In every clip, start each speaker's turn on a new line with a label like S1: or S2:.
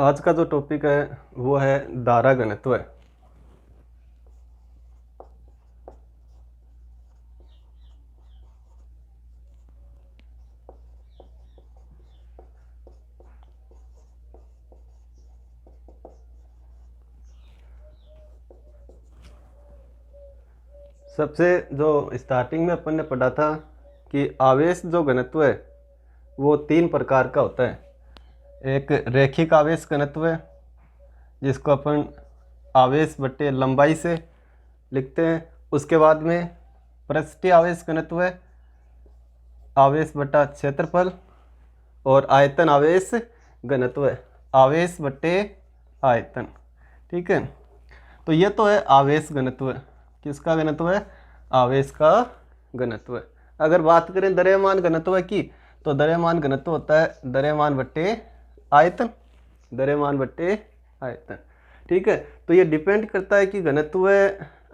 S1: आज का जो टॉपिक है वो है धारा घनत्व। सबसे जो स्टार्टिंग में अपन ने पढ़ा था कि आवेश जो घनत्व है वो तीन प्रकार का होता है। एक रैखिक आवेश घनत्व है जिसको अपन आवेश बटे लंबाई से लिखते हैं। उसके बाद में पृष्ठीय आवेश घनत्व है, आवेश बटा क्षेत्रफल, और आयतन आवेश घनत्व है, आवेश बटे आयतन। ठीक है, तो ये तो है आवेश घनत्व। किसका घनत्व है? आवेश का घनत्व। अगर बात करें द्रव्यमान घनत्व की, तो द्रव्यमान घनत्व होता है द्रव्यमान बटे आयतन, द्रव्यमान बटे आयतन। ठीक है, तो ये डिपेंड करता है कि घनत्व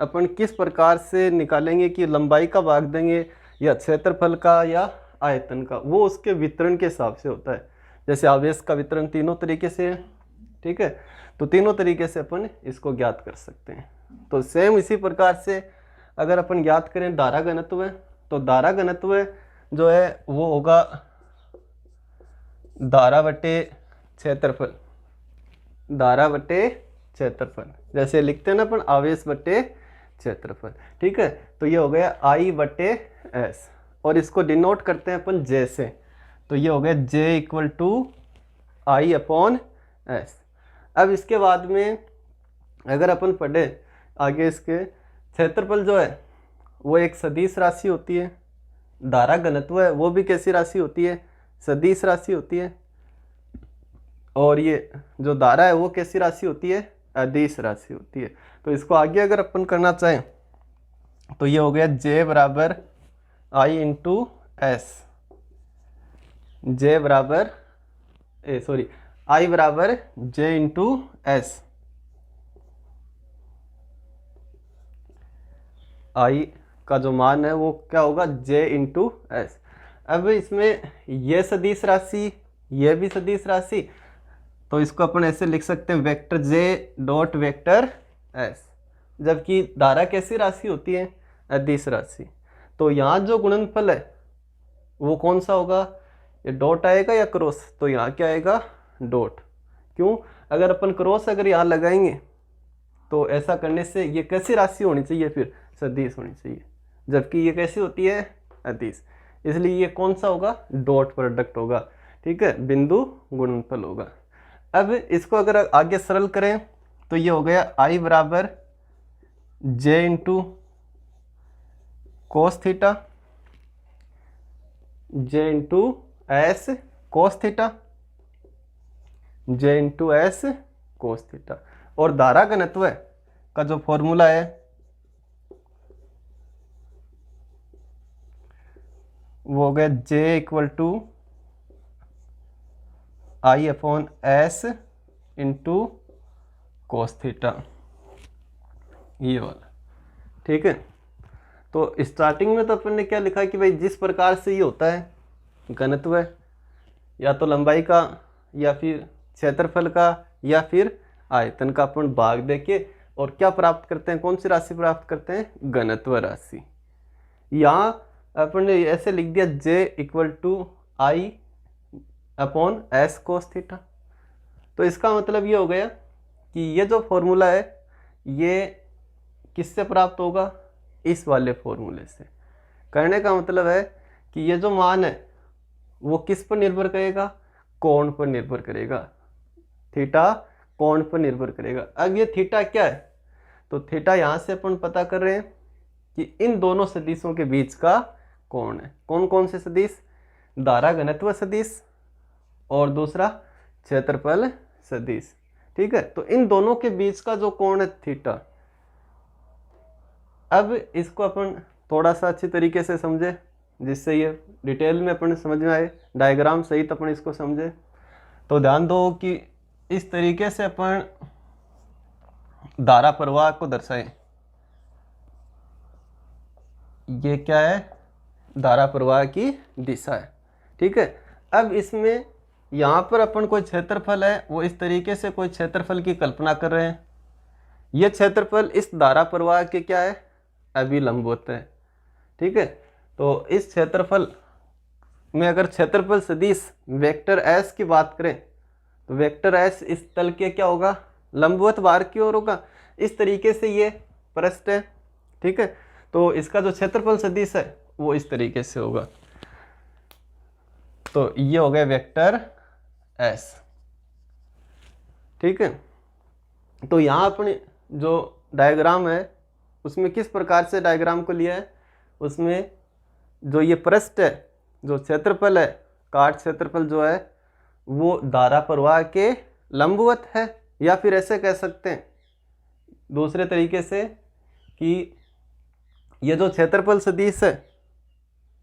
S1: अपन किस प्रकार से निकालेंगे, कि लंबाई का भाग देंगे या क्षेत्रफल का या आयतन का, वो उसके वितरण के हिसाब से होता है। जैसे आवेश का वितरण तीनों तरीके से है। ठीक है, तो तीनों तरीके से अपन इसको ज्ञात कर सकते हैं। तो सेम इसी प्रकार से अगर अपन ज्ञात करें धारा घनत्व, तो धारा घनत्व जो है वो होगा धारा बटे क्षेत्रफल, धारा बटे क्षेत्रफल। जैसे लिखते हैं ना अपन आवेश बटे क्षेत्रफल। ठीक है, तो ये हो गया आई बटे एस, और इसको डिनोट करते हैं अपन जे से, तो ये हो गया J equal to I upon S. अब इसके बाद में अगर अपन पढ़े आगे, इसके क्षेत्रफल जो है वो एक सदिश राशि होती है, धारा घनत्व है वो भी कैसी राशि होती है? सदिश राशि होती है। और ये जो धारा है वो कैसी राशि होती है? अदिश राशि होती है। तो इसको आगे अगर अपन करना चाहें तो ये हो गया जे बराबर आई इंटू एस, जे बराबर आई बराबर जे इंटू एस। आई का जो मान है वो क्या होगा? J into S. अब इसमें ये सदिश राशि, ये भी सदिश राशि, तो इसको अपन ऐसे लिख सकते हैं vector J dot vector S. जबकि धारा कैसी राशि होती है? अदिश राशि। तो यहाँ जो गुणनफल है वो कौन सा होगा? ये डॉट आएगा या क्रॉस? तो यहाँ क्या आएगा? डॉट। क्यों? अगर अपन क्रॉस अगर यहाँ लगाएंगे तो ऐसा करने से ये कैसी राशि होनी चाहिए? फिर सदिश होनी चाहिए, जबकि ये कैसी होती है? अदिश। इसलिए ये कौन सा होगा? डॉट प्रोडक्ट होगा। ठीक है, बिंदु गुणनफल होगा। अब इसको अगर आगे सरल करें तो ये हो गया आई बराबर J into cos theta, J into S cos theta, J into S cos theta. और धारा घनत्व का जो फॉर्मूला है वो हो गया J equal to I upon S into cos theta, ये वाला। ठीक है, तो स्टार्टिंग में तो अपन ने क्या लिखा कि भाई जिस प्रकार से ये होता है घनत्व, या तो लंबाई का या फिर क्षेत्रफल का या फिर आयतन का अपन भाग देके और क्या प्राप्त करते हैं? कौन सी राशि प्राप्त करते हैं? घनत्व राशि। यहाँ अपन ने ऐसे लिख दिया J equal to I upon S cos theta. तो इसका मतलब ये हो गया कि ये जो फॉर्मूला है ये किससे प्राप्त होगा? इस वाले फॉर्मूले से। कहने का मतलब है कि ये जो मान है वो किस पर निर्भर करेगा? कोण पर निर्भर करेगा। थीटा कोण पर निर्भर करेगा। अब ये थीटा क्या है? तो थीटा यहाँ से अपन पता कर रहे हैं कि इन दोनों सदिशों के बीच का कोण है। कौन कौन से सदिश? धारा घनत्व सदिश और दूसरा क्षेत्रफल सदिश। ठीक है, तो इन दोनों के बीच का जो कोण है थीटा। अब इसको अपन थोड़ा सा अच्छी तरीके से समझे, जिससे ये डिटेल में अपन समझ में आए, डायग्राम सहित अपन इसको समझे। तो ध्यान दो कि इस तरीके से अपन धारा प्रवाह को दर्शाएं। ये क्या है? धारा प्रवाह की दिशा है। ठीक है, अब इसमें यहाँ पर अपन कोई क्षेत्रफल है वो इस तरीके से कोई क्षेत्रफल की कल्पना कर रहे हैं। ये क्षेत्रफल इस धारा प्रवाह के क्या है, अभिलंबवत है। ठीक है, तो इस क्षेत्रफल में अगर क्षेत्रफल सदिश वेक्टर एस की बात करें तो वेक्टर एस इस तल के क्या होगा, लंबवत बाहर की ओर होगा। इस तरीके से ये पृष्ठ है। ठीक है, तो इसका जो क्षेत्रफल सदिश है वो इस तरीके से होगा। तो ये हो गया वेक्टर एस। ठीक है, तो यहाँ अपने जो डायग्राम है उसमें किस प्रकार से डायग्राम को लिया है, उसमें जो ये पृष्ठ है, जो क्षेत्रफल है, काट क्षेत्रफल जो है वो धारा प्रवाह के लंबवत है, या फिर ऐसे कह सकते हैं दूसरे तरीके से कि ये जो क्षेत्रफल सदिश है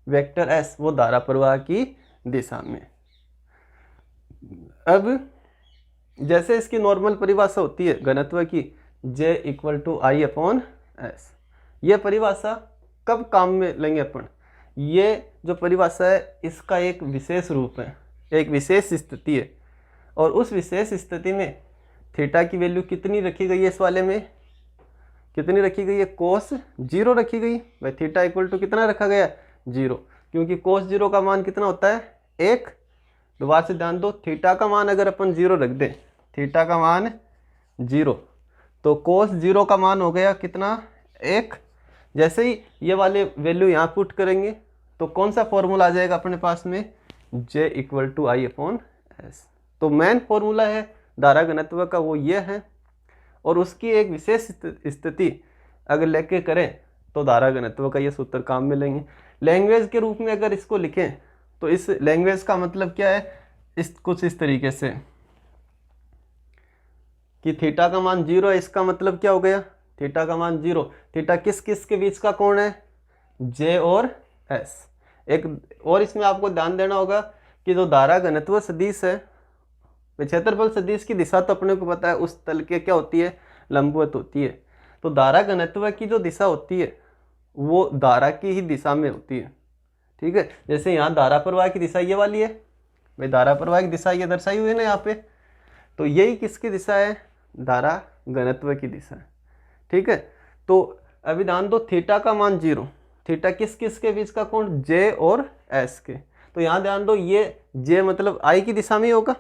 S1: वेक्टर एस वो धारा प्रवाह की दिशा में। अब जैसे इसकी नॉर्मल परिभाषा होती है घनत्व की, J = I/S, ये परिभाषा कब काम में लेंगे अपन, ये जो परिभाषा है इसका एक विशेष रूप है, एक विशेष स्थिति है। और उस विशेष स्थिति में थीटा की वैल्यू कितनी रखी गई है, इस वाले में कितनी रखी गई है, cos 0 रखी गई। भाई थीटा = कितना रखा गया, 0, क्योंकि cos 0 का मान कितना होता है, 1। दोबारा से ध्यान दो, थीटा का मान अगर अपन 0 रख दें, थीटा का मान 0, तो cos 0 का मान हो गया कितना, 1। जैसे ही ये वाले वैल्यू यहाँ पुट करेंगे तो कौन सा फॉर्मूला आ जाएगा अपने पास में, J = I/S। तो मेन फॉर्मूला है धारा घनत्व का वो ये है, और उसकी एक विशेष स्थिति अगर लेके करें तो धारा घनत्व का ये सूत्र काम में लेंगे। लैंग्वेज के रूप में अगर इसको लिखें तो इस लैंग्वेज का मतलब क्या है, इस कुछ इस तरीके से कि थीटा का मान 0 है, इसका मतलब क्या हो गया, थीटा का मान 0। थीटा किस किस के बीच का कोण है, J और S। एक और इसमें आपको ध्यान देना होगा कि जो धारा घनत्व सदिश है, क्षेत्रफल सदिश की दिशा तो अपने को पता है उस तल के क्या होती है, लंबवत होती है। तो धारा घनत्व की जो दिशा होती है वो धारा की ही दिशा में होती है। ठीक है, जैसे यहाँ धारा प्रवाह की दिशा ये वाली है, भाई धारा प्रवाह की दिशा ये दर्शाई हुई है ना यहाँ पे, तो यही किसकी दिशा है, धारा घनत्व की दिशा है। ठीक है, तो अभी ध्यान दो, थीटा का मान 0, थीटा किस किस के बीच का कोण, J और S के। तो यहाँ ध्यान दो, ये J मतलब I की दिशा में होगा,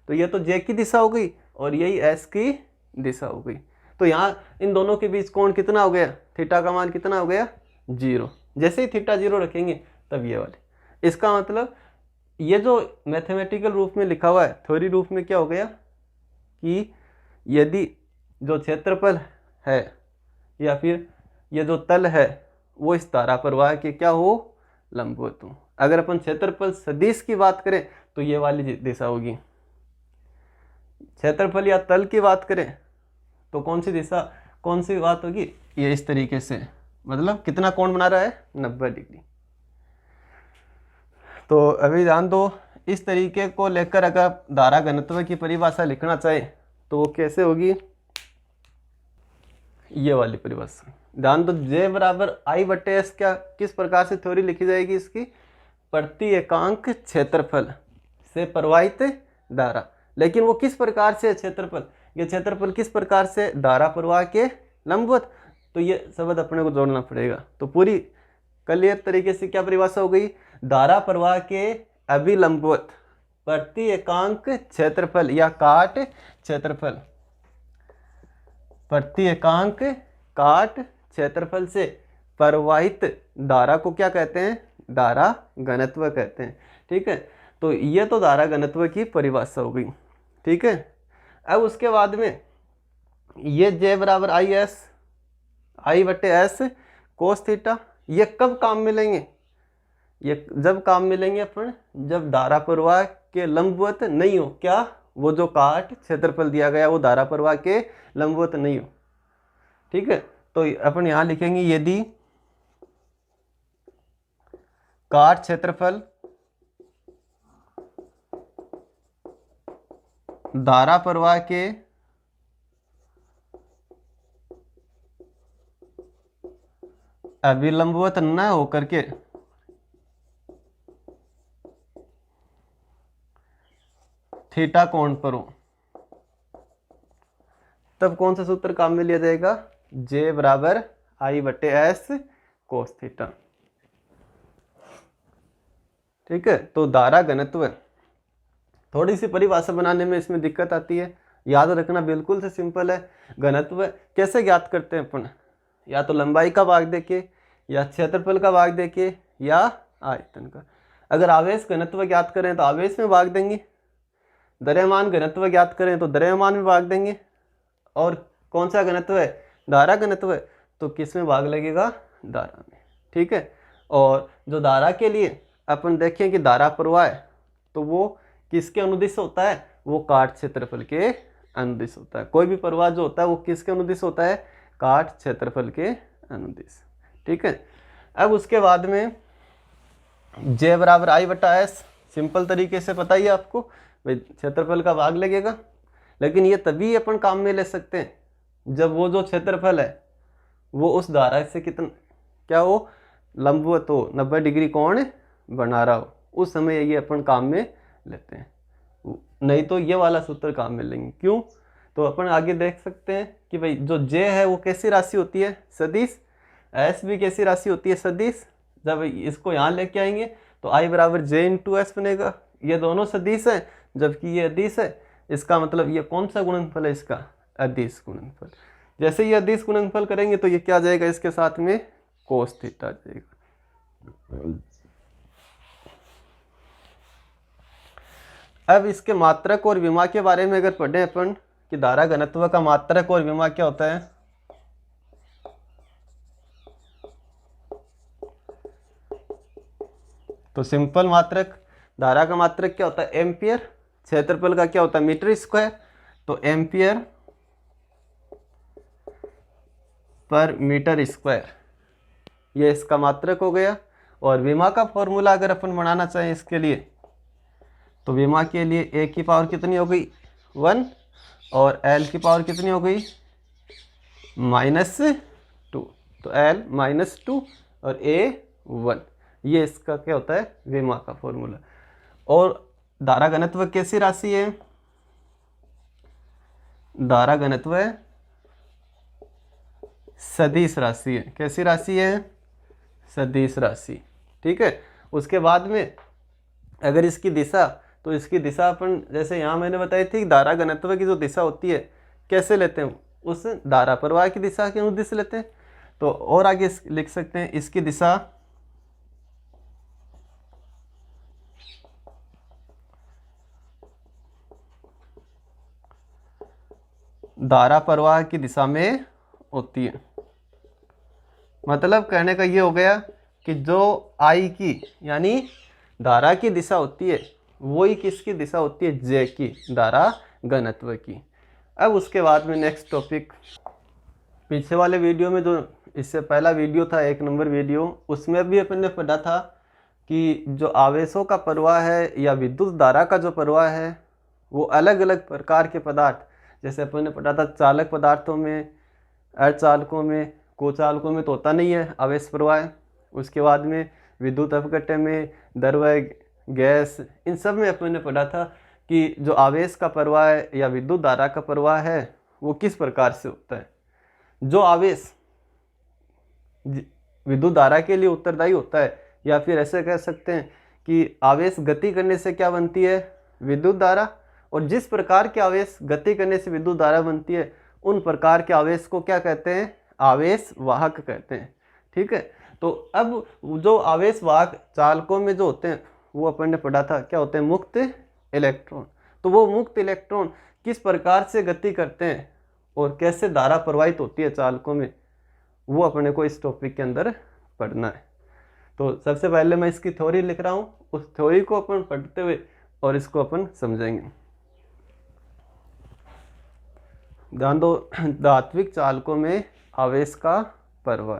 S1: तो ये तो J की दिशा हो गई और यही S की दिशा हो गई। तो यहाँ इन दोनों के बीच कोण कितना हो गया, थीटा का मान कितना हो गया, 0। जैसे ही थीटा 0 रखेंगे तब ये वाले, इसका मतलब ये जो मैथमेटिकल रूप में लिखा हुआ है, थ्योरी रूप में क्या हो गया कि यदि जो क्षेत्रफल है या फिर ये जो तल है वो इस धारा प्रवाह के क्या हो, लंबवत हो। अगर अपन क्षेत्रफल सदिश की बात करें तो ये वाली दिशा होगी, क्षेत्रफल या तल की बात करें तो कौन सी दिशा, कौन सी बात होगी, ये इस तरीके से, मतलब कितना कोण बना रहा है, 90 डिग्री। तो अभी ध्यान दो, इस तरीके को लेकर अगर धारा घनत्व की परिभाषा लिखना चाहे तो वो कैसे होगी, ये वाली परिभाषा। ध्यान दो, J = I/S क्या किस प्रकार से थ्योरी लिखी जाएगी इसकी, प्रति एकांक क्षेत्रफल से प्रवाहित धारा। लेकिन वो किस प्रकार से क्षेत्रफल, ये क्षेत्रफल किस प्रकार से, धारा प्रवाह के लंबवत। तो ये शब्द अपने को जोड़ना पड़ेगा। तो पूरी क्लियर तरीके से क्या परिभाषा हो गई, धारा प्रवाह के अभिलंबवत प्रति एकांक क्षेत्रफल या काट क्षेत्रफल, प्रति एकांक काट क्षेत्रफल से प्रवाहित धारा को क्या कहते हैं, धारा घनत्व कहते हैं। ठीक है, तो ये तो धारा घनत्व की परिभाषा हो गई। ठीक है, अब उसके बाद में ये J = I/S cos थीटा, ये कब काम मिलेंगे, ये जब काम मिलेंगे अपन जब धारा प्रवाह के लंबवत नहीं हो, क्या, वो जो काट क्षेत्रफल दिया गया वो धारा प्रवाह के लंबवत नहीं हो। ठीक है, तो अपन यहां लिखेंगे, यदि काट क्षेत्रफल धारा प्रवाह के अभिलंबवत न होकर के थीटा कोण पर हो, तब कौन सा सूत्र काम में लिया जाएगा, J बराबर I/S कोस थीटा। ठीक है, तो धारा घनत्व, थोड़ी सी परिभाषा बनाने में इसमें दिक्कत आती है, याद रखना बिल्कुल से सिंपल है। घनत्व कैसे ज्ञात करते हैं अपन, या तो लंबाई का भाग देके, या क्षेत्रफल का भाग देके, या आयतन का। अगर आवेश घनत्व ज्ञात करें तो आवेश में भाग देंगे, द्रव्यमान घनत्व ज्ञात करें तो द्रव्यमान में भाग देंगे, और कौन सा घनत्व है, धारा घनत्व है, तो किस में भाग लगेगा, धारा में। ठीक है, और जो धारा के लिए अपन देखें कि धारा प्रवाह है, तो वो किसके अनुदिश होता है, वो काट क्षेत्रफल के अनुदिश होता है। कोई भी प्रवाह जो होता है वो किसके अनुदिश होता है, काट क्षेत्रफल के अनुदिश। ठीक है, अब उसके बाद में J बराबर I/S, सिंपल तरीके से पता ही है आपको, भाई क्षेत्रफल का भाग लगेगा। लेकिन ये तभी अपन काम में ले सकते हैं जब वो जो क्षेत्रफल है वो उस धारा से कितना क्या हो, लंबवत हो, 90 डिग्री कोण बना रहा हो, उस समय ये अपन काम में लेते हैं। नहीं तो ये वाला सूत्र काम में लेंगे। क्यों, तो अपन आगे देख सकते हैं कि भाई जो J है वो कैसी राशि होती है, सदिश, S भी कैसी राशि होती है, सदिश। जब इसको यहाँ लेके आएंगे तो I बराबर J इंटू S बनेगा। ये दोनों सदिश हैं जबकि ये अदिश है, इसका मतलब ये कौन सा गुणनफल है, इसका अदिश गुणनफल। जैसे ये अदिश गुणनफल करेंगे तो ये क्या आ जाएगा, इसके साथ में कोस थीटा आ जाएगा। अब इसके मात्रक और विमा के बारे में अगर पढ़ें अपन कि धारा घनत्व का मात्रक और विमा क्या होता है, तो सिंपल मात्रक, धारा का मात्रक क्या होता है, एम्पियर, क्षेत्रफल का क्या होता है, मीटर स्क्वायर, तो एम्पियर पर मीटर स्क्वायर, ये इसका मात्रक हो गया। और विमा का फॉर्मूला अगर अपन बनाना चाहें इसके लिए, तो विमा के लिए A की पावर कितनी हो गई, 1, और L की पावर कितनी हो गई, -2, तो L -2 और A 1, ये इसका क्या होता है, विमा का फॉर्मूला। और धारा घनत्व कैसी राशि है, धारा घनत्व सदिश राशि है। कैसी राशि है, सदिश राशि। ठीक है, उसके बाद में अगर इसकी दिशा, तो इसकी दिशा अपन जैसे यहाँ मैंने बताई थी, धारा घनत्व की जो दिशा होती है कैसे लेते हैं, उस धारा प्रवाह की दिशा के अनुदिश लेते हैं। तो और आगे लिख सकते हैं, इसकी दिशा धारा प्रवाह की दिशा में होती है। मतलब कहने का ये हो गया कि जो I की यानी धारा की दिशा होती है वही किसकी दिशा होती है, J की, धारा घनत्व की। अब उसके बाद में नेक्स्ट टॉपिक, पीछे वाले वीडियो में जो इससे पहला वीडियो था 1 नंबर वीडियो, उसमें भी अपन ने पढ़ा था कि जो आवेशों का प्रवाह है या विद्युत धारा का जो प्रवाह है वो अलग अलग प्रकार के पदार्थ, जैसे अपन ने पढ़ा था चालक पदार्थों में, अर्धचालकों में, कोचालकों में तो होता नहीं है आवेश प्रवाह। उसके बाद में विद्युत अपघट्य में, द्रव्य, गैस, इन सब में अपन ने पढ़ा था कि जो आवेश का प्रवाह है या विद्युत धारा का प्रवाह है वो किस प्रकार से होता है। जो आवेश विद्युत धारा के लिए उत्तरदायी होता है, या फिर ऐसे कह सकते हैं कि आवेश गति करने से क्या बनती है, विद्युत धारा, और जिस प्रकार के आवेश गति करने से विद्युत धारा बनती है उन प्रकार के आवेश को क्या कहते हैं, आवेश वाहक कहते हैं। ठीक है, तो अब जो आवेश वाहक चालकों में जो होते हैं वो अपन ने पढ़ा था क्या होते हैं, मुक्त इलेक्ट्रॉन। तो वो मुक्त इलेक्ट्रॉन किस प्रकार से गति करते हैं और कैसे धारा प्रवाहित होती है चालकों में, वो अपने को इस टॉपिक के अंदर पढ़ना है। तो सबसे पहले मैं इसकी थ्योरी लिख रहा हूँ, उस थ्योरी को अपन पढ़ते हुए और इसको अपन समझेंगे। ध्यान दो, धात्विक चालकों में आवेश का प्रवाह,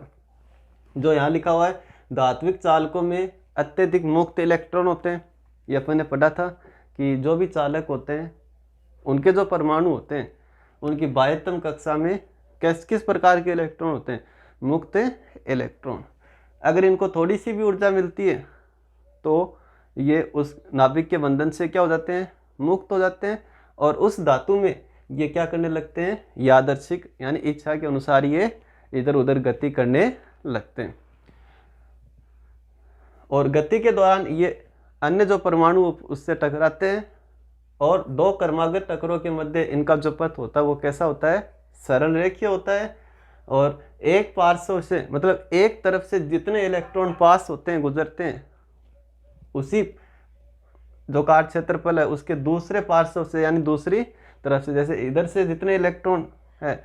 S1: जो यहाँ लिखा हुआ है, धात्विक चालकों में अत्यधिक मुक्त इलेक्ट्रॉन होते हैं। ये अपन ने पढ़ा था कि जो भी चालक होते हैं उनके जो परमाणु होते हैं उनकी बाह्यतम कक्षा में किस प्रकार के इलेक्ट्रॉन होते हैं, मुक्त इलेक्ट्रॉन। अगर इनको थोड़ी सी भी ऊर्जा मिलती है तो ये उस नाभिक के बंधन से क्या हो जाते हैं, मुक्त हो जाते हैं और उस धातु में ये क्या करने लगते हैं, यादृच्छिक यानी इच्छा के अनुसार ये इधर उधर गति करने लगते हैं। और गति के दौरान ये अन्य जो परमाणु उससे टकराते हैं और दो क्रमागत टक्करों के मध्य इनका जो पथ होता है वो कैसा होता है, सरल रेखीय होता है। और एक पार्श्व से मतलब एक तरफ से जितने इलेक्ट्रॉन पास होते हैं, गुजरते हैं, उसी जो काट क्षेत्रफल है उसके दूसरे पार्श्व से यानी दूसरी तरफ से, जैसे इधर से जितने इलेक्ट्रॉन है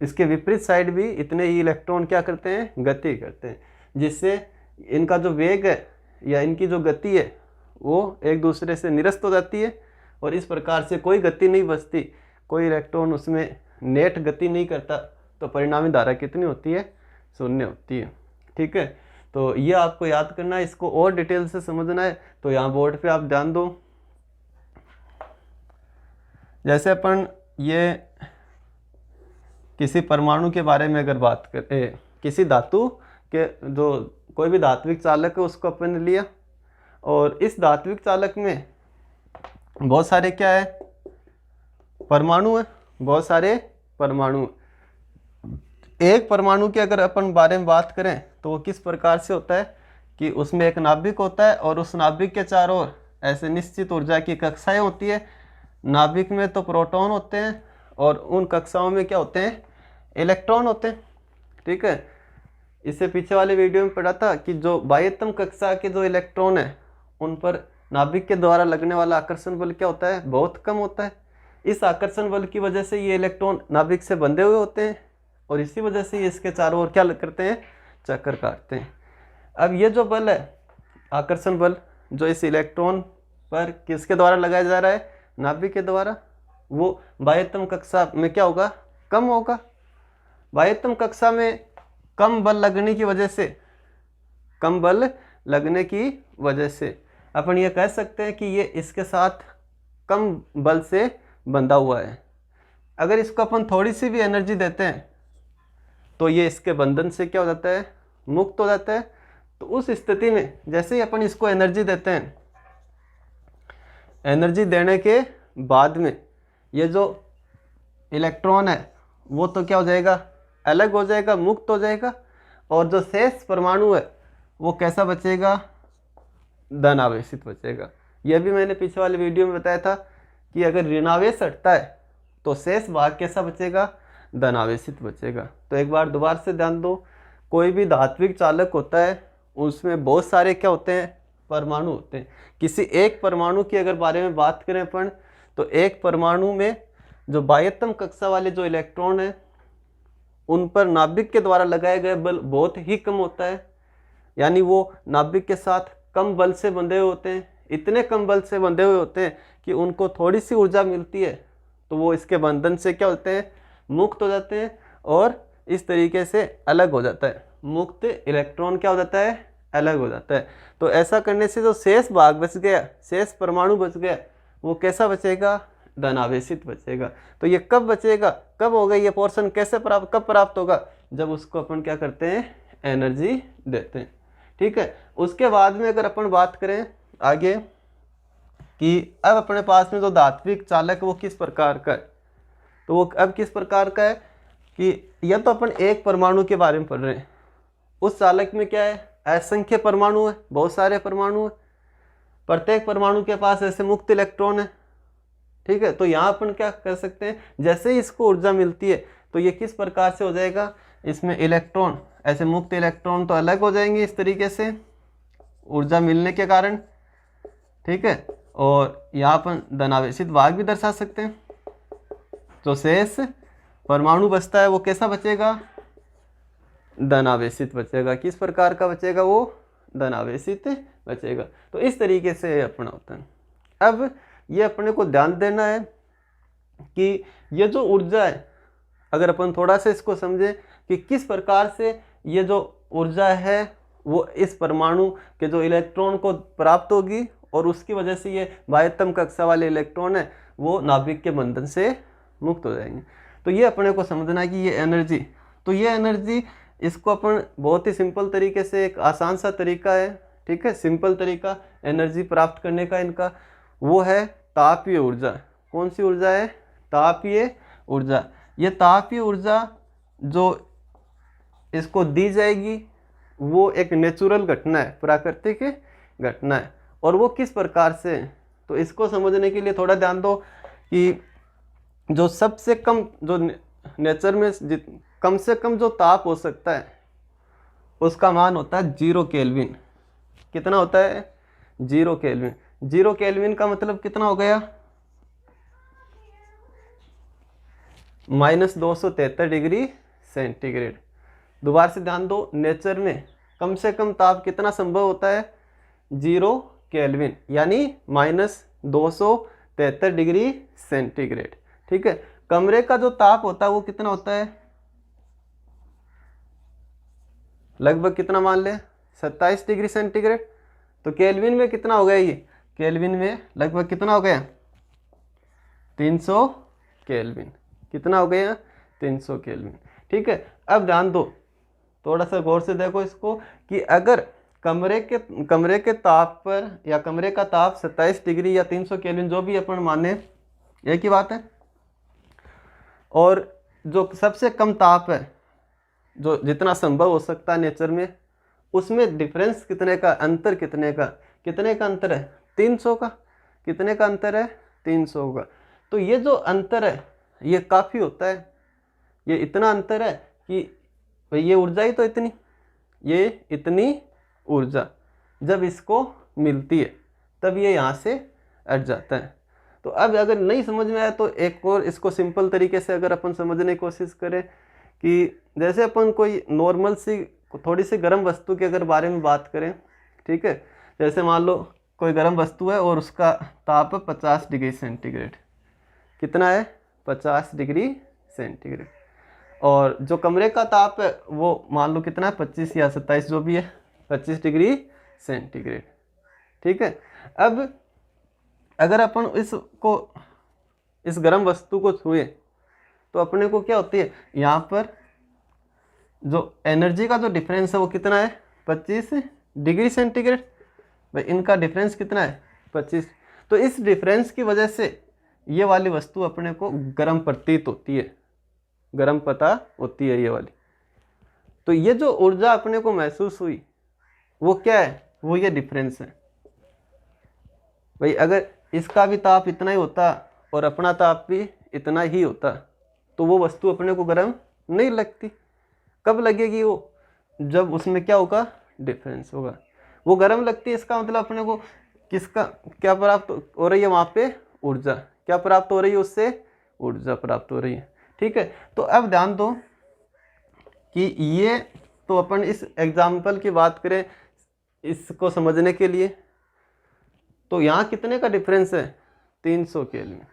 S1: इसके विपरीत साइड भी इतने ही इलेक्ट्रॉन क्या करते हैं, गति करते हैं, जिससे इनका जो वेग है या इनकी जो गति है वो एक दूसरे से निरस्त हो जाती है और इस प्रकार से कोई गति नहीं बचती, कोई इलेक्ट्रॉन उसमें नेट गति नहीं करता, तो परिणामी धारा कितनी होती है, शून्य होती है। ठीक है, तो ये आपको याद करना है, इसको और डिटेल से समझना है तो यहाँ बोर्ड पे आप ध्यान दो। जैसे अपन ये किसी परमाणु के बारे में अगर बात करें, किसी धातु के जो कोई भी धात्विक चालक है उसको अपन ने लिया और इस धात्विक चालक में बहुत सारे क्या है, परमाणु है, बहुत सारे परमाणु। एक परमाणु के अगर अपन बारे में बात करें तो वो किस प्रकार से होता है कि उसमें एक नाभिक होता है और उस नाभिक के चारों ओर ऐसे निश्चित ऊर्जा की कक्षाएं होती है। नाभिक में तो प्रोटॉन होते हैं और उन कक्षाओं में क्या होते हैं, इलेक्ट्रॉन होते हैं। ठीक है, इससे पीछे वाले वीडियो में पढ़ा था कि जो बाह्यतम कक्षा के जो इलेक्ट्रॉन है उन पर नाभिक के द्वारा लगने वाला आकर्षण बल क्या होता है, बहुत कम होता है। इस आकर्षण बल की वजह से ये इलेक्ट्रॉन नाभिक से बंधे हुए होते हैं और इसी वजह से ये इसके चारों ओर क्या करते हैं, चक्कर काटते हैं। अब ये जो बल है, आकर्षण बल, जो इस इलेक्ट्रॉन पर किसके द्वारा लगाया जा रहा है, नाभिक के द्वारा, वो बाह्यतम कक्षा में क्या होगा, कम होगा। बाह्यतम कक्षा में कम बल लगने की वजह से, कम बल लगने की वजह से अपन ये कह सकते हैं कि ये इसके साथ कम बल से बंधा हुआ है। अगर इसको अपन थोड़ी सी भी एनर्जी देते हैं तो ये इसके बंधन से क्या हो जाता है, मुक्त हो जाता है। तो उस स्थिति में जैसे ही अपन इसको एनर्जी देते हैं, एनर्जी देने के बाद में ये जो इलेक्ट्रॉन है वो तो क्या हो जाएगा, अलग हो जाएगा, मुक्त हो जाएगा और जो शेष परमाणु है वो कैसा बचेगा, धन आवेशित बचेगा। यह भी मैंने पीछे वाले वीडियो में बताया था कि अगर ऋणावेश हटता है तो शेष भाग कैसा बचेगा, धन आवेशित बचेगा। तो एक बार दोबारा से ध्यान दो, कोई भी धात्विक चालक होता है उसमें बहुत सारे क्या होते हैं, परमाणु होते हैं। किसी एक परमाणु की अगर बारे में बात करें अपन तो एक परमाणु में जो बाह्यतम कक्षा वाले जो इलेक्ट्रॉन है उन पर नाभिक के द्वारा लगाए गए बल बहुत ही कम होता है, यानी वो नाभिक के साथ कम बल से बंधे हुए होते हैं, इतने कम बल से बंधे हुए होते हैं कि उनको थोड़ी सी ऊर्जा मिलती है तो वो इसके बंधन से क्या होते हैं, मुक्त हो जाते हैं और इस तरीके से अलग हो जाता है। मुक्त इलेक्ट्रॉन क्या हो जाता है, अलग हो जाता है। तो ऐसा करने से जो शेष भाग बच गया, शेष परमाणु बच गया, वो कैसा बचेगा, धन आवेशित बचेगा। तो ये कब बचेगा, कब होगा ये पोर्शन, कैसे प्राप्त, कब प्राप्त होगा, जब उसको अपन क्या करते हैं, एनर्जी देते हैं। ठीक है, उसके बाद में अगर अपन बात करें आगे कि अब अपने पास में जो धात्विक चालक है वो किस प्रकार का है, तो वो अब किस प्रकार का है कि यह तो अपन एक परमाणु के बारे में पढ़ रहे हैं, उस चालक में क्या है, असंख्य परमाणु है, बहुत सारे परमाणु है, प्रत्येक परमाणु के पास ऐसे मुक्त इलेक्ट्रॉन है। ठीक है, तो यहाँ अपन क्या कर सकते हैं, जैसे ही इसको ऊर्जा मिलती है तो ये किस प्रकार से हो जाएगा, इसमें इलेक्ट्रॉन ऐसे मुक्त इलेक्ट्रॉन तो अलग हो जाएंगे इस तरीके से ऊर्जा मिलने के कारण। ठीक है, और यहाँ अपन धनावेशित भाग भी दर्शा सकते हैं। जो शेष परमाणु बचता है वो कैसा बचेगा, धनावेशित बचेगा। किस प्रकार का बचेगा, वो धनावेशित बचेगा। तो इस तरीके से अपना होता है। अब ये अपने को ध्यान देना है कि ये जो ऊर्जा है, अगर अपन थोड़ा सा इसको समझें कि किस प्रकार से ये जो ऊर्जा है वो इस परमाणु के जो इलेक्ट्रॉन को प्राप्त होगी और उसकी वजह से ये बाह्यतम कक्षा वाले इलेक्ट्रॉन है वो नाभिक के बंधन से मुक्त हो जाएंगे। तो ये अपने को समझना है कि ये एनर्जी, तो ये एनर्जी, इसको अपन बहुत ही सिंपल तरीके से, एक आसान सा तरीका है, ठीक है, सिंपल तरीका एनर्जी प्राप्त करने का इनका, वो है तापीय ऊर्जा। कौन सी ऊर्जा है? तापीय ऊर्जा। ये तापीय ऊर्जा जो इसको दी जाएगी वो एक नेचुरल घटना है, प्राकृतिक घटना है। और वो किस प्रकार से? तो इसको समझने के लिए थोड़ा ध्यान दो कि जो सबसे कम, जो नेचर में कम से कम जो ताप हो सकता है उसका मान होता है 0 केल्विन। कितना होता है? 0 केल्विन। 0 केल्विन का मतलब कितना हो गया? -273 डिग्री सेंटीग्रेड। दोबारा से ध्यान दो, नेचर में कम से कम ताप कितना संभव होता है? 0 केल्विन, यानी -273 डिग्री सेंटीग्रेड। ठीक है। कमरे का जो ताप होता है वो कितना होता है? लगभग कितना मान ले? 27 डिग्री सेंटीग्रेड। तो केल्विन में कितना हो गया ये? केल्विन में लगभग कितना हो गया? 300 केल्विन। कितना हो गया? 300 केल्विन। ठीक है। अब ध्यान दो, थोड़ा सा गौर से देखो इसको कि अगर कमरे के ताप पर, या कमरे का ताप 27 डिग्री या 300 केल्विन जो भी अपन माने, एक ही बात है। और जो सबसे कम ताप है, जो जितना संभव हो सकता है नेचर में, उसमें डिफरेंस कितने का, अंतर कितने का अंतर है? 300 का। कितने का अंतर है? 300 का। तो ये जो अंतर है ये काफ़ी होता है। ये इतना अंतर है कि भाई ये ऊर्जा ही तो इतनी, ये इतनी ऊर्जा जब इसको मिलती है तब ये यहाँ से हट जाता है। तो अब अगर नहीं समझ में आया तो एक और इसको सिंपल तरीके से अगर अपन समझने की कोशिश करें कि जैसे अपन कोई नॉर्मल सी थोड़ी सी गर्म वस्तु के अगर बारे में बात करें, ठीक है, जैसे मान लो कोई गर्म वस्तु है और उसका ताप 50 डिग्री सेंटीग्रेड। कितना है? 50 डिग्री सेंटीग्रेड। और जो कमरे का ताप है वो मान लो कितना है? 25 या 27 जो भी है, 25 डिग्री सेंटीग्रेड। ठीक है। अब अगर अपन इस गर्म वस्तु को छुए तो अपने को क्या होती है? यहाँ पर जो एनर्जी का जो डिफरेंस है वो कितना है? 25 डिग्री सेंटीग्रेड। भाई इनका डिफरेंस कितना है? 25। तो इस डिफरेंस की वजह से ये वाली वस्तु अपने को गर्म प्रतीत होती है, गर्म पता होती है ये वाली। तो ये जो ऊर्जा अपने को महसूस हुई वो क्या है? वो ये डिफरेंस है। भाई अगर इसका भी ताप इतना ही होता और अपना ताप भी इतना ही होता तो वो वस्तु अपने को गर्म नहीं लगती। कब लगेगी वो? जब उसमें क्या होगा? डिफरेंस होगा। वो गर्म लगती है, इसका मतलब अपने को किसका क्या प्राप्त हो रही है? वहाँ पे ऊर्जा। क्या प्राप्त हो रही है? उससे ऊर्जा प्राप्त हो रही है। ठीक है। तो अब ध्यान दो कि ये तो अपन इस एग्जाम्पल की बात करें इसको समझने के लिए, तो यहाँ कितने का डिफरेंस है? 300 केल्विन।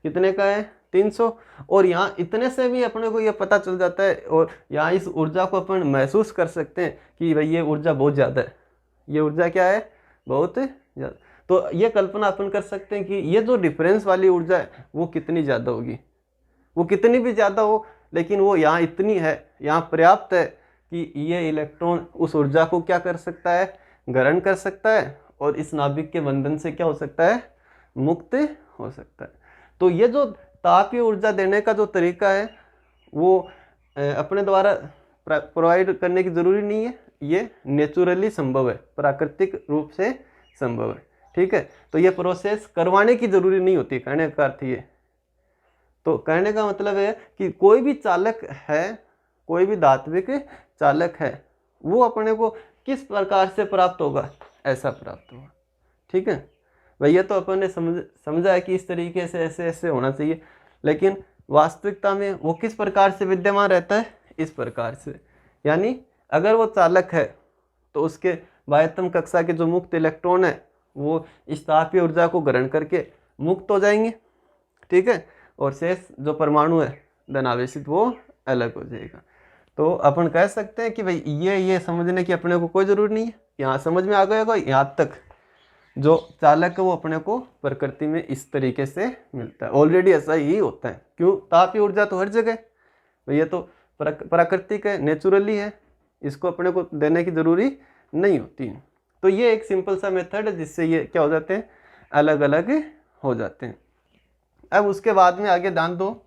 S1: कितने का है? 300। और यहाँ इतने से भी अपने को ये पता चल जाता है, और यहाँ इस ऊर्जा को अपन महसूस कर सकते हैं कि भाई ये ऊर्जा बहुत ज़्यादा है। ये ऊर्जा क्या है? बहुत ज़्यादा। तो ये कल्पना अपन कर सकते हैं कि ये जो डिफरेंस वाली ऊर्जा है वो कितनी ज़्यादा होगी। वो कितनी भी ज़्यादा हो, लेकिन वो यहाँ इतनी है, यहाँ पर्याप्त है कि ये इलेक्ट्रॉन उस ऊर्जा को क्या कर सकता है? ग्रहण कर सकता है, और इस नाभिक के बंधन से क्या हो सकता है? मुक्त हो सकता है। तो ये जो तापीय ऊर्जा देने का जो तरीका है वो अपने द्वारा प्रोवाइड करने की ज़रूरी नहीं है, ये नेचुरली संभव है, प्राकृतिक रूप से संभव है। ठीक है। तो ये प्रोसेस करवाने की ज़रूरी नहीं होती, कहने का अर्थ ये। तो कहने का मतलब है कि कोई भी चालक है, कोई भी धात्विक चालक है, वो अपने को किस प्रकार से प्राप्त होगा? ऐसा प्राप्त होगा। ठीक है। भैया तो अपन ने समझा है कि इस तरीके से ऐसे ऐसे होना चाहिए, लेकिन वास्तविकता में वो किस प्रकार से विद्यमान रहता है? इस प्रकार से। यानी अगर वो चालक है तो उसके बाह्यतम कक्षा के जो मुक्त इलेक्ट्रॉन है वो इस तापीय ऊर्जा को ग्रहण करके मुक्त हो जाएंगे। ठीक है। और शेष जो परमाणु है धनावेशित वो अलग हो जाएगा। तो अपन कह सकते हैं कि भाई ये समझने की अपने को कोई ज़रूरी नहीं है। यहाँ समझ में आ गया होगा, यहाँ तक जो चालक है वो अपने को प्रकृति में इस तरीके से मिलता है। ऑलरेडी ऐसा ही होता है। क्यों? तापीय ऊर्जा तो हर जगह, ये तो प्राकृतिक है, नेचुरली है, इसको अपने को देने की ज़रूरी नहीं होती है। तो ये एक सिंपल सा मेथड है जिससे ये क्या हो जाते हैं? अलग अलग हो जाते हैं। अब उसके बाद में आगे ध्यान दो,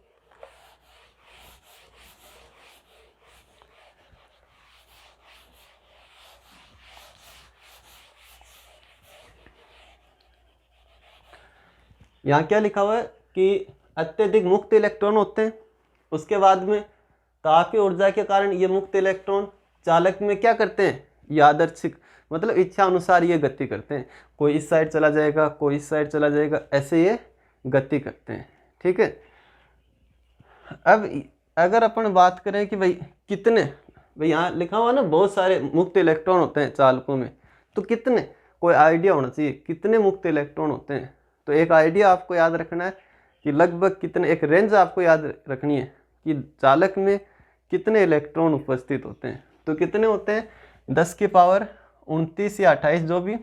S1: यहाँ क्या लिखा हुआ है कि अत्यधिक मुक्त इलेक्ट्रॉन होते हैं। उसके बाद में तापीय ऊर्जा के कारण ये मुक्त इलेक्ट्रॉन चालक में क्या करते हैं, यादृच्छिक मतलब इच्छा अनुसार ये गति करते हैं। कोई इस साइड चला जाएगा, कोई इस साइड चला जाएगा, ऐसे ये गति करते हैं। ठीक है। अब अगर अपन बात करें कि भाई कितने, भाई यहाँ लिखा हुआ ना बहुत सारे मुक्त इलेक्ट्रॉन होते हैं चालकों में, तो कितने, कोई आइडिया होना चाहिए कितने मुक्त इलेक्ट्रॉन होते हैं। तो एक आइडिया आपको याद रखना है कि लगभग कितने, एक रेंज आपको याद रखनी है कि चालक में कितने इलेक्ट्रॉन उपस्थित होते हैं। तो कितने होते हैं, 10 की पावर 29 या 28, जो भी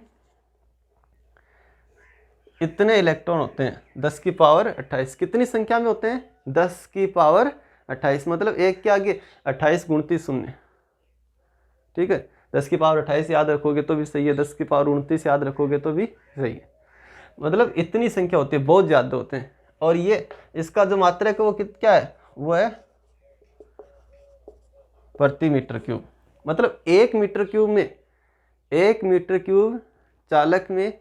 S1: इतने इलेक्ट्रॉन होते हैं। 10 की पावर 28 कितनी संख्या में होते हैं, 10 की पावर 28, मतलब एक के आगे 28 गुणित 0। ठीक है, 10 की पावर 28 याद रखोगे तो भी सही है, 10 की पावर 29 याद रखोगे तो भी सही है। मतलब इतनी संख्या होती है, बहुत ज़्यादा होते हैं। और ये इसका जो मात्रक है वो क्या है, वो है प्रति मीटर क्यूब। मतलब 1 मीटर क्यूब में, 1 मीटर क्यूब चालक में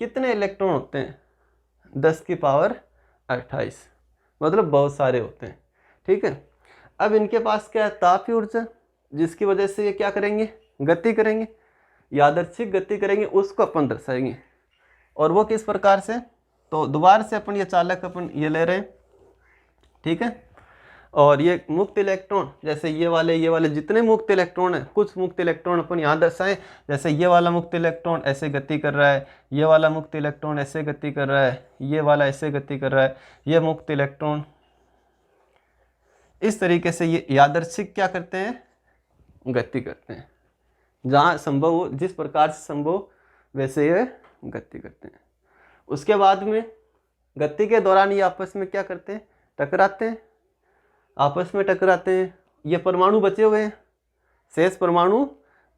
S1: कितने इलेक्ट्रॉन होते हैं, 10 की पावर 28, मतलब बहुत सारे होते हैं। ठीक है। अब इनके पास क्या है, तापीय ऊर्जा, जिसकी वजह से ये क्या करेंगे, गति करेंगे, यादृच्छिक गति करेंगे, उसको अपन दर्शाएंगे। और वो किस प्रकार से, तो दोबारा से अपन ये चालक अपन ये ले रहे हैं। ठीक है। और ये मुक्त इलेक्ट्रॉन, जैसे ये वाले जितने मुक्त इलेक्ट्रॉन हैं, कुछ मुक्त इलेक्ट्रॉन अपन यहाँ दर्शाएं। जैसे ये वाला मुक्त इलेक्ट्रॉन ऐसे गति कर रहा है, ये वाला मुक्त इलेक्ट्रॉन ऐसे गति कर रहा है, ये वाला ऐसे गति कर रहा है, ये मुक्त इलेक्ट्रॉन इस तरीके से ये यादृच्छिक क्या करते हैं, गति करते हैं। जहाँ संभव हो, जिस प्रकार से संभव वैसे ये गति करते हैं। उसके बाद में गति के दौरान ये आपस में क्या करते हैं, टकराते हैं, आपस में टकराते हैं। ये परमाणु बचे हुए हैं, शेष परमाणु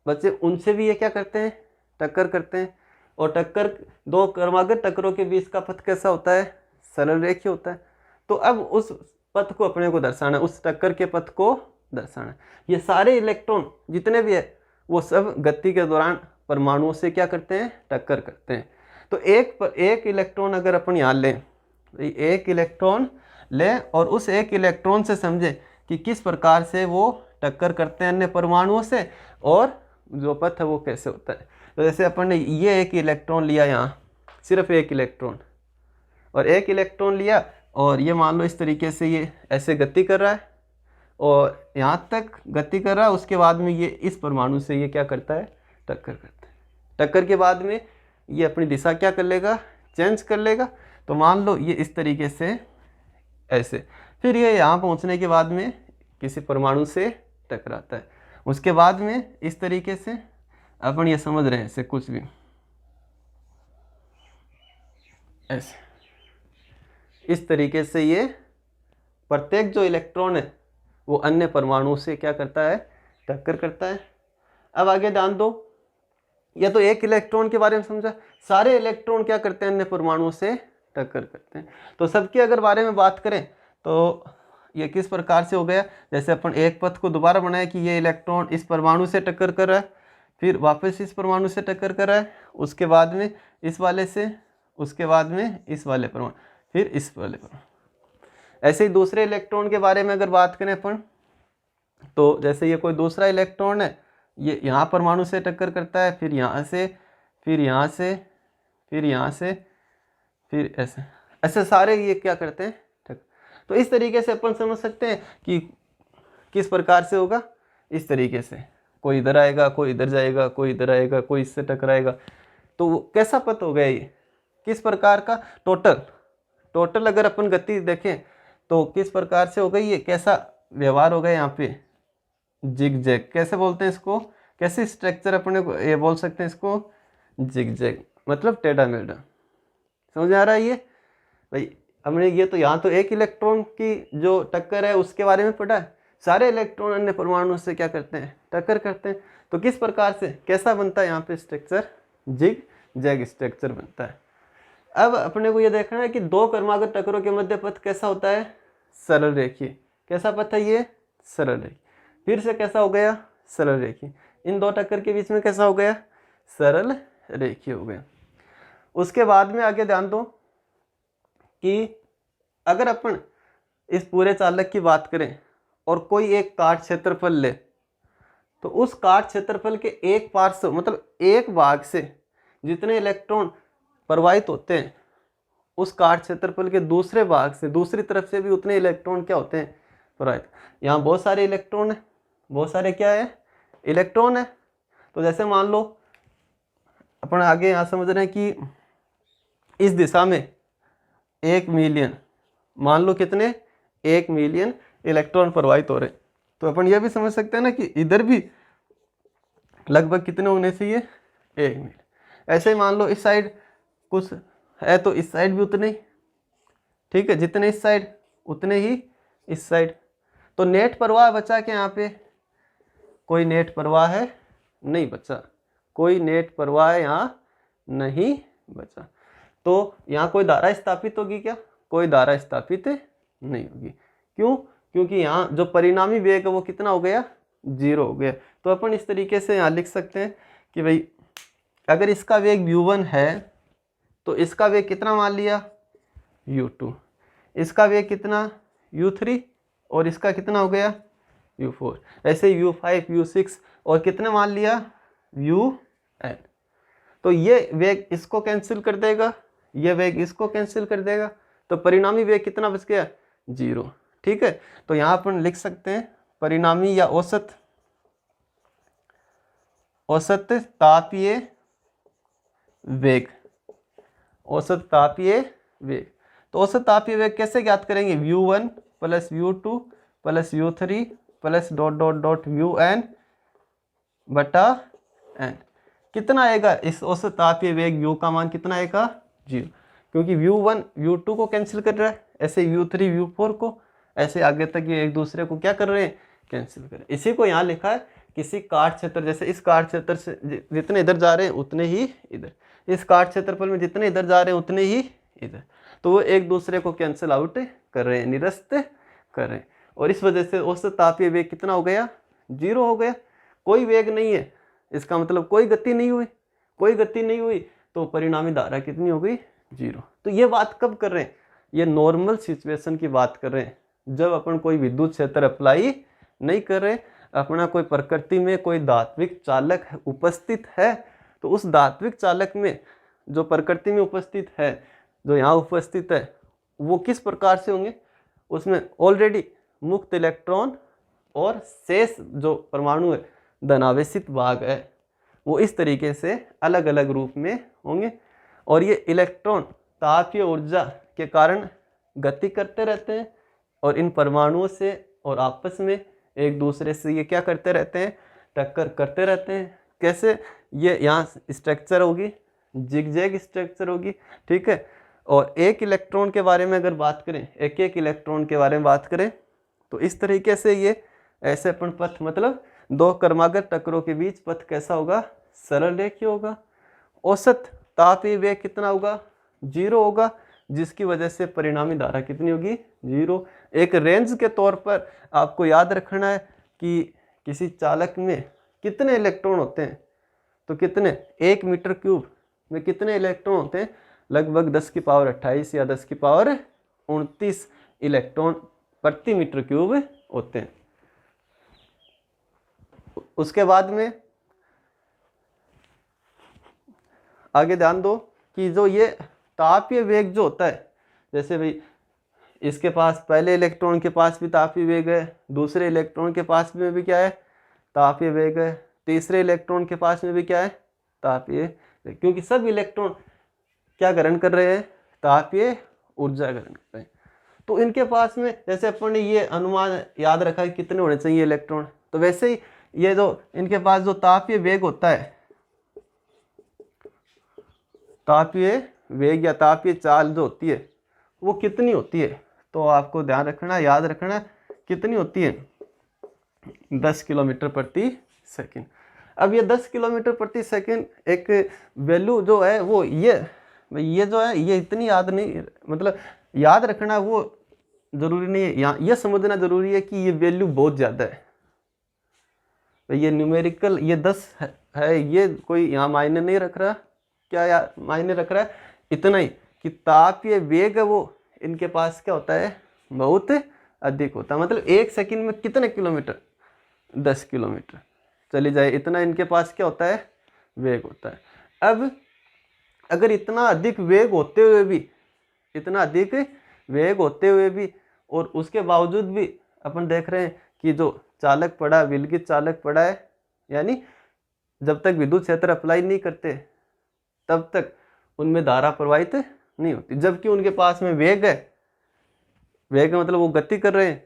S1: बचे, उनसे भी ये क्या करते हैं, टक्कर करते हैं। और टक्कर, दो क्रमागत टक्करों के बीच का पथ कैसा होता है, सरल रेखीय होता है। तो अब उस पथ को अपने को दर्शाना, उस टक्कर के पथ को दर्शाना। ये सारे इलेक्ट्रॉन जितने भी है वो सब गति के दौरान परमाणुओं से क्या करते हैं, टक्कर करते हैं। तो एक इलेक्ट्रॉन अगर अपन यहाँ लें, एक इलेक्ट्रॉन लें और उस एक इलेक्ट्रॉन से समझे कि किस प्रकार से वो टक्कर करते हैं अन्य परमाणुओं से, और जो पथ है वो कैसे होता है। तो जैसे अपन ने ये एक इलेक्ट्रॉन लिया, यहाँ सिर्फ एक इलेक्ट्रॉन, और एक इलेक्ट्रॉन लिया और ये मान लो इस तरीके से ये ऐसे गति कर रहा है और यहाँ तक गति कर रहा है। उसके बाद में ये इस परमाणु से ये क्या करता है, टक्कर करता है। टक्कर के बाद में ये अपनी दिशा क्या कर लेगा, चेंज कर लेगा। तो मान लो ये इस तरीके से ऐसे, फिर ये यहाँ पहुँचने के बाद में किसी परमाणु से टकराता है। उसके बाद में इस तरीके से अपन ये समझ रहे हैं, ऐसे कुछ भी ऐसे, इस तरीके से ये प्रत्येक जो इलेक्ट्रॉन है वो अन्य परमाणु से क्या करता है, टक्कर करता है। अब आगे ध्यान दो, ये तो एक इलेक्ट्रॉन के बारे में समझा, सारे इलेक्ट्रॉन क्या करते हैं, अन्य परमाणुओं से टक्कर करते हैं। तो सबके अगर बारे में बात करें तो ये किस प्रकार से हो गया, जैसे अपन एक पथ को दोबारा बनाए कि ये इलेक्ट्रॉन इस परमाणु से टक्कर कर रहा है, फिर वापस इस परमाणु से टक्कर कर रहा है, उसके बाद में इस वाले से, उसके बाद में इस वाले परमाणु, फिर इस वाले परमाणु। ऐसे ही दूसरे इलेक्ट्रॉन के बारे में अगर बात करें अपन, तो जैसे ये कोई दूसरा इलेक्ट्रॉन है, ये यहाँ परमाणु से टक्कर करता है, फिर यहाँ से, फिर यहाँ से, फिर यहाँ से, फिर ऐसे ऐसे सारे ये क्या करते हैं, टक्कर। तो इस तरीके से अपन समझ सकते हैं कि किस प्रकार से होगा, इस तरीके से कोई इधर आएगा, कोई इधर जाएगा, कोई इधर आएगा, कोई इससे टकराएगा। तो वो कैसा पथ हो गया, ये किस प्रकार का टोटल अगर अपन गति देखें तो किस प्रकार से हो गई, ये कैसा व्यवहार हो गया यहाँ पे, जिग जैग कैसे बोलते हैं इसको, कैसे स्ट्रक्चर अपने को ये बोल सकते हैं इसको, जिग जैग मतलब टेढ़ा मेढ़ा। समझ आ रहा है ये भाई, हमने ये तो यहाँ तो एक इलेक्ट्रॉन की जो टक्कर है उसके बारे में पढ़ा है, सारे इलेक्ट्रॉन अन्य परमाणु से क्या करते हैं, टक्कर करते हैं। तो किस प्रकार से कैसा बनता है यहाँ पे स्ट्रक्चर, जिग जैग स्ट्रक्चर बनता है। अब अपने को ये देखना है कि दो क्रमागत टक्करों के मध्य पथ कैसा होता है, सरल रेखीय। कैसा पथ है ये, सरल रेखीय। फिर से कैसा हो गया, सरल रेखीय। इन दो टक्कर के बीच में कैसा हो गया, सरल रेखीय हो गया। उसके बाद में आगे ध्यान दो कि अगर अपन इस पूरे चालक की बात करें और कोई एक काट क्षेत्रफल ले, तो उस काट क्षेत्रफल के एक पार्श्व मतलब एक भाग से जितने इलेक्ट्रॉन प्रवाहित होते हैं, उस काट क्षेत्रफल के दूसरे भाग से दूसरी तरफ से भी उतने इलेक्ट्रॉन क्या होते हैं, प्रवाहित। यहाँ बहुत सारे इलेक्ट्रॉन है, बहुत सारे क्या है, इलेक्ट्रॉन है। तो जैसे मान लो अपन आगे यहाँ समझ रहे हैं कि इस दिशा में 1 मिलियन, मान लो कितने, 1 मिलियन इलेक्ट्रॉन प्रवाहित हो रहे। तो अपन ये भी समझ सकते हैं ना कि इधर भी लगभग कितने होने चाहिए, 1 मिलियन। ऐसे ही मान लो इस साइड कुछ है तो इस साइड भी उतने ही, ठीक है, जितने इस साइड उतने ही इस साइड। तो नेट प्रवाह बचा क्या यहाँ पे, कोई नेट प्रवाह है नहीं बचा, कोई नेट प्रवाह यहाँ नहीं बचा। तो यहाँ कोई धारा स्थापित होगी क्या, कोई धारा स्थापित नहीं होगी। क्यों, क्योंकि यहाँ जो परिणामी वेग है वो कितना हो गया, 0 हो गया। तो अपन इस तरीके से यहाँ लिख सकते हैं कि भाई अगर इसका वेग u1 है तो इसका वेग कितना मान लिया, u2, इसका वेग कितना, u3, और इसका कितना हो गया, u4, ऐसे u5, u6 और कितने मान लिया, un। तो ये वेग इसको कैंसिल कर देगा, ये वेग इसको कैंसिल कर देगा, तो परिणामी वेग कितना बच गया, 0। ठीक है, तो यहाँ अपन लिख सकते हैं परिणामी या औसत तापीय वेग, औसत तापीय वेग। तो औसत तापीय वेग कैसे ज्ञात करेंगे, u1 plus u2 plus u3 plus dot dot dot un बटा n। कितना आएगा इस औसत तापीय वेग u का मान कितना आएगा, 0, क्योंकि u1 u2 को कैंसिल कर रहा है, ऐसे u3 u4 को, ऐसे आगे तक ये एक दूसरे को क्या कर रहे हैं, कैंसिल कर रहे हैं। इसी को यहाँ लिखा है किसी काट क्षेत्र, जैसे इस काट क्षेत्र से जितने इधर जा रहे हैं उतने ही इधर, इस काट क्षेत्रफल में जितने इधर जा रहे हैं उतने ही इधर, तो वो एक दूसरे को कैंसिल आउट कर रहे हैं, निरस्त कर रहे हैं। और इस वजह से औसत तापीय वेग कितना हो गया, 0 हो गया। कोई वेग नहीं है, इसका मतलब कोई गति नहीं हुई, कोई गति नहीं हुई, तो परिणामी धारा कितनी हो गई, 0। तो ये बात कब कर रहे हैं, ये नॉर्मल सिचुएशन की बात कर रहे हैं, जब अपन कोई विद्युत क्षेत्र अप्लाई नहीं कर रहे, अपना कोई प्रकृति में कोई धात्विक चालक उपस्थित है, तो उस धात्विक चालक में जो प्रकृति में उपस्थित है, जो यहाँ उपस्थित है, वो किस प्रकार से होंगे, उसमें ऑलरेडी मुक्त इलेक्ट्रॉन और शेष जो परमाणु है, धनावेशित भाग है, वो इस तरीके से अलग अलग रूप में होंगे। और ये इलेक्ट्रॉन तापीय ऊर्जा के कारण गति करते रहते हैं और इन परमाणुओं से और आपस में एक दूसरे से ये क्या करते रहते हैं, टक्कर करते रहते हैं। कैसे, ये यहाँ स्ट्रक्चर होगी, जिगजैग स्ट्रक्चर होगी, ठीक है। और एक इलेक्ट्रॉन के बारे में अगर बात करें, एक एक इलेक्ट्रॉन के बारे में बात करें, तो इस तरीके से ये ऐसे अपन पथ, मतलब दो क्रमागत टक्करों के बीच पथ कैसा होगा, सरल रेखीय होगा। औसत तापीय वेग कितना होगा, 0 होगा, जिसकी वजह से परिणामी धारा कितनी होगी, 0। एक रेंज के तौर पर आपको याद रखना है कि किसी चालक में कितने इलेक्ट्रॉन होते हैं, तो कितने, 1 मीटर क्यूब में कितने इलेक्ट्रॉन होते हैं, लगभग 10 की पावर 28 या 10 की पावर 29 इलेक्ट्रॉन प्रति मीटर क्यूब होते हैं। उसके बाद में आगे ध्यान दो कि जो ये तापीय वेग जो होता है, जैसे भाई इसके पास पहले इलेक्ट्रॉन के पास भी तापीय वेग है, दूसरे इलेक्ट्रॉन के पास में भी क्या है, तापीय वेग है, तीसरे इलेक्ट्रॉन के पास में भी क्या है, तापीय वेग, क्योंकि सब इलेक्ट्रॉन क्या ग्रहण कर रहे हैं, तापीय ऊर्जा ग्रहण कर रहे हैं। तो इनके पास में जैसे अपन ने ये अनुमान याद रखा है कितने होने चाहिए इलेक्ट्रॉन, तो वैसे ही ये जो इनके पास जो तापीय वेग होता है, तापीय वेग या तापीय चाल जो होती है वो कितनी होती है, तो आपको ध्यान रखना, याद रखना कितनी होती है, 10 किलोमीटर प्रति सेकंड। अब ये 10 किलोमीटर प्रति सेकंड एक वैल्यू जो है वो ये भाई ये जो है ये इतनी याद नहीं, मतलब याद रखना वो ज़रूरी नहीं है, यहाँ ये समझना ज़रूरी है कि ये वैल्यू बहुत ज़्यादा है। भाई ये न्यूमेरिकल ये 10 है, ये कोई यहाँ मायने नहीं रख रहा, क्या यार मायने रख रहा है इतना ही कि तापीय वेग है वो इनके पास क्या होता है, बहुत अधिक होता है। मतलब 1 सेकंड में कितने किलोमीटर, 10 किलोमीटर चली जाए, इतना इनके पास क्या होता है, वेग होता है। अब अगर इतना अधिक वेग होते हुए भी, इतना अधिक वेग होते हुए भी और उसके बावजूद भी अपन देख रहे हैं कि जो चालक पड़ा, विलगित चालक पड़ा है, यानी जब तक विद्युत क्षेत्र अप्लाई नहीं करते तब तक उनमें धारा प्रवाहित नहीं होती, जबकि उनके पास में वेग है। वेग मतलब वो गति कर रहे हैं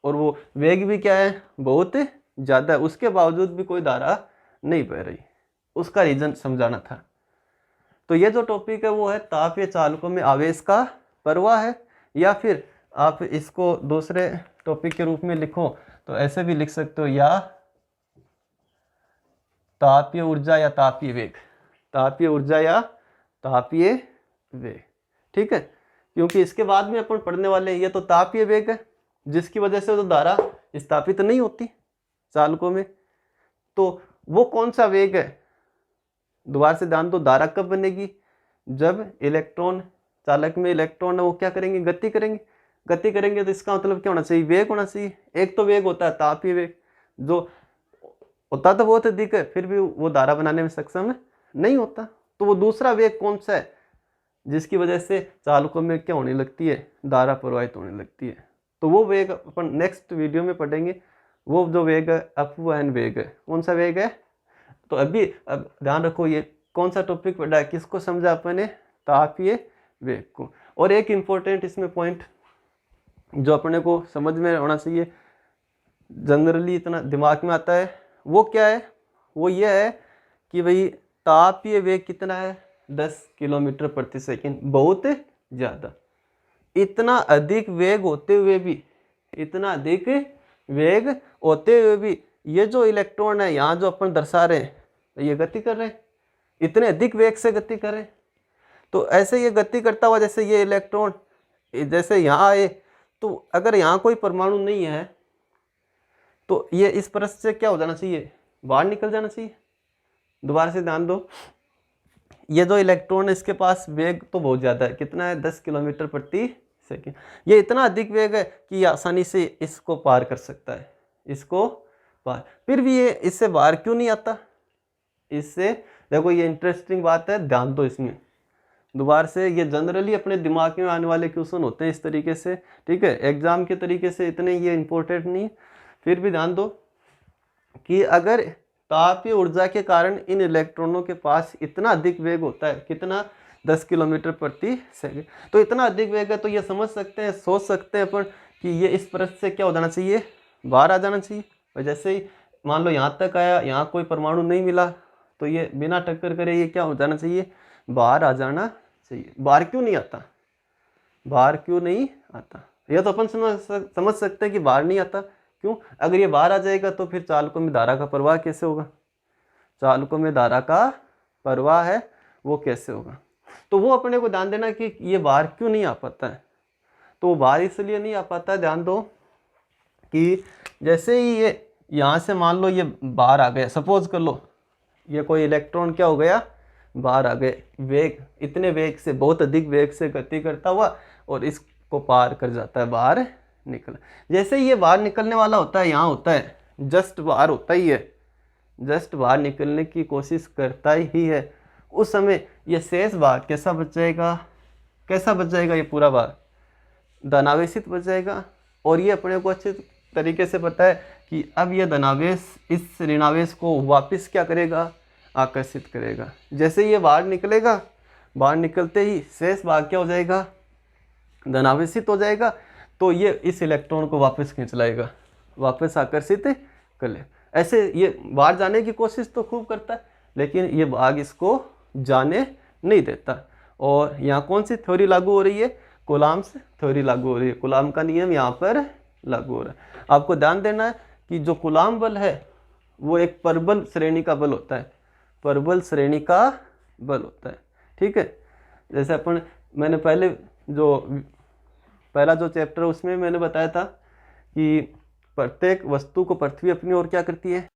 S1: और वो वेग भी क्या है, बहुत ज़्यादा है, उसके बावजूद भी कोई धारा नहीं बह रही। उसका रीजन समझाना था। तो ये जो टॉपिक है वो है तापीय चालकों में आवेश का प्रवाह है, या फिर आप इसको दूसरे टॉपिक के रूप में लिखो तो ऐसे भी लिख सकते हो, या तापीय ऊर्जा या तापीय वेग, तापीय ऊर्जा या तापीय वेग, ठीक है। क्योंकि इसके बाद में अपन पढ़ने वाले हैं, ये तो तापीय वेग है जिसकी वजह से तो धारा स्थापित नहीं होती चालकों में। तो वो कौन सा वेग है, दोबारा से ध्यान दो, धारा कब बनेगी, जब इलेक्ट्रॉन, चालक में इलेक्ट्रॉन है वो क्या करेंगे, गति करेंगे। गति करेंगे तो इसका मतलब क्या होना चाहिए, वेग होना चाहिए। एक तो वेग होता है तापीय वेग, जो होता तो बहुत अधिक है फिर भी वो धारा बनाने में सक्षम नहीं होता। तो वो दूसरा वेग कौन सा है जिसकी वजह से चालकों में क्या होने लगती है, धारा प्रवाहित होने लगती है। तो वो वेग अपन नेक्स्ट वीडियो में पढ़ेंगे। वो जो वेग है अपवहन वेग है, कौन सा वेग है। तो अभी अब ध्यान रखो ये कौन सा टॉपिक पढ़ा है, किसको समझा अपने, तापीय वेग को। और एक इम्पोर्टेंट इसमें पॉइंट जो अपने को समझ में होना चाहिए, जनरली इतना दिमाग में आता है, वो क्या है, वो ये है कि भाई तापीय वेग कितना है, 10 किलोमीटर प्रति सेकंड, बहुत ज़्यादा। इतना अधिक वेग होते हुए भी, इतना अधिक वेग होते हुए भी ये जो इलेक्ट्रॉन है यहाँ जो अपन दर्शा रहे हैं, ये गति कर रहे हैं, इतने अधिक वेग से गति कर रहे हैं। तो ऐसे ये गति करता हुआ जैसे ये इलेक्ट्रॉन जैसे यहाँ आए, तो अगर यहाँ कोई परमाणु नहीं है तो ये इस परत से क्या हो जाना चाहिए, बाहर निकल जाना चाहिए। दोबारा से ध्यान दो, ये जो इलेक्ट्रॉन है इसके पास वेग तो बहुत ज़्यादा है, कितना है, 10 किलोमीटर प्रति सेकंड। ये इतना अधिक वेग है कि ये आसानी से इसको पार कर सकता है, इसको पार। फिर भी ये इससे बाहर क्यों नहीं आता, इससे देखो ये इंटरेस्टिंग बात है, ध्यान दो इसमें। दोबारा से ये जनरली अपने दिमाग में आने वाले क्वेश्चन होते हैं इस तरीके से, ठीक है, एग्जाम के तरीके से इतने ये इंपॉर्टेंट नहीं है। फिर भी ध्यान दो कि अगर तापीय ऊर्जा के कारण इन इलेक्ट्रॉनों के पास इतना अधिक वेग होता है, कितना, 10 किलोमीटर प्रति सेकंड, तो इतना अधिक वेग है, तो ये समझ सकते हैं, सोच सकते हैं अपन कि ये इस परत से क्या हो जाना चाहिए, बाहर आ जाना चाहिए। और जैसे ही मान लो यहाँ तक आया, यहाँ कोई परमाणु नहीं मिला, तो ये बिना टक्कर करे ये क्या हो जाना चाहिए, बाहर आ जाना चाहिए। बाहर क्यों नहीं आता, बाहर क्यों नहीं आता, यह तो अपन समझ सकते हैं कि बाहर नहीं आता। क्यों, अगर ये बाहर आ जाएगा तो फिर चालकों में धारा का प्रवाह कैसे होगा, चालकों में धारा का प्रवाह है वो कैसे होगा। तो वो अपने को ध्यान देना कि ये बाहर क्यों नहीं आ पाता है। तो वो बाहर इसलिए नहीं आ पाता है, ध्यान दो कि जैसे ही ये यहाँ से मान लो ये बाहर आ गया, सपोज कर लो ये कोई इलेक्ट्रॉन क्या हो गया, बाहर आ गए, वेग, इतने वेग से, बहुत अधिक वेग से गति करता हुआ और इसको पार कर जाता है, बाहर निकल। जैसे ही ये बाहर निकलने वाला होता है, यहाँ होता है, जस्ट बाहर होता ही है, जस्ट बाहर निकलने की कोशिश करता ही है, उस समय ये शेष भाग कैसा बच जाएगा, कैसा बच जाएगा, ये पूरा भाग धनावेशित बच जाएगा। और ये अपने को अच्छे तरीके से पता है कि अब ये धनावेश इस ऋणावेश को वापस क्या करेगा, आकर्षित करेगा। जैसे ये बाहर निकलेगा, बाहर निकलते ही शेष भाग क्या हो जाएगा, धनावेशित हो जाएगा, तो ये इस इलेक्ट्रॉन को वापस खींच लाएगा, वापस आकर्षित कर ले। ऐसे ये बाहर जाने की कोशिश तो खूब करता है, लेकिन ये भाग इसको जाने नहीं देता। और यहाँ कौन सी थ्योरी लागू हो रही है, कूलाम्स थ्योरी लागू हो रही है, कूलाम का नियम यहाँ पर लागू हो रहा है। आपको ध्यान देना है कि जो कूलाम बल है वो एक परबल श्रेणी का बल होता है, परबल श्रेणी का बल होता है, ठीक है। जैसे अपन मैंने पहला जो चैप्टर उसमें मैंने बताया था कि प्रत्येक वस्तु को पृथ्वी अपनी ओर क्या करती है,